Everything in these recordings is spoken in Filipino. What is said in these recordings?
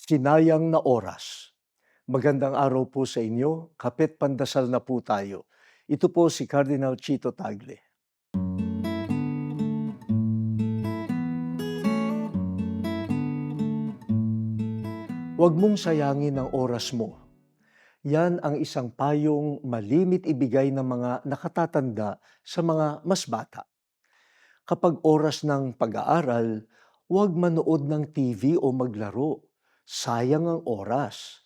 Sinayang na oras. Magandang araw po sa inyo, kapit pandasal na po tayo. Ito po si Cardinal Chito Tagle. Huwag mong sayangin ang oras mo. Yan ang isang payong malimit ibigay ng mga nakatatanda sa mga mas bata. Kapag oras ng pag-aaral, huwag manood ng TV o maglaro. Sayang ang oras.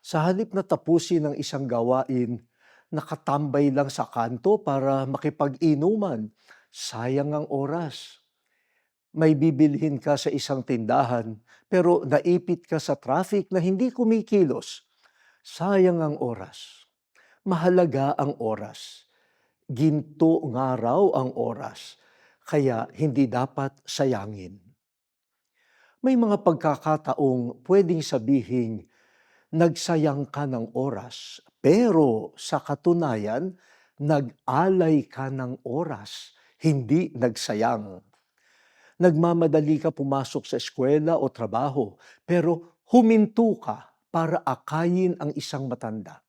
Sa halip na tapusin ang isang gawain, nakatambay lang sa kanto para makipag-inuman. Sayang ang oras. May bibilhin ka sa isang tindahan, pero naipit ka sa traffic na hindi kumikilos. Sayang ang oras. Mahalaga ang oras. Ginto nga raw ang oras, kaya hindi dapat sayangin. May mga pagkakataong pwedeng sabihin, nagsayang ka ng oras, pero sa katunayan, nag-alay ka ng oras, hindi nagsayang. Nagmamadali ka pumasok sa eskwela o trabaho, pero huminto ka para akayin ang isang matanda.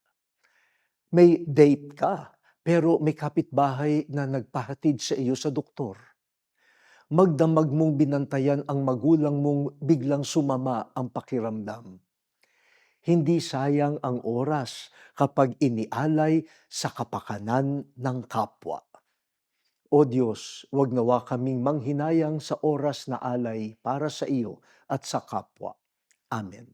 May date ka, pero may kapitbahay na nagpahatid sa iyo sa doktor. Magdamag mong binantayan ang magulang mong biglang sumama ang pakiramdam. Hindi sayang ang oras kapag inialay sa kapakanan ng kapwa. O Diyos, huwag nawa kaming manghinayang sa oras na alay para sa iyo at sa kapwa. Amen.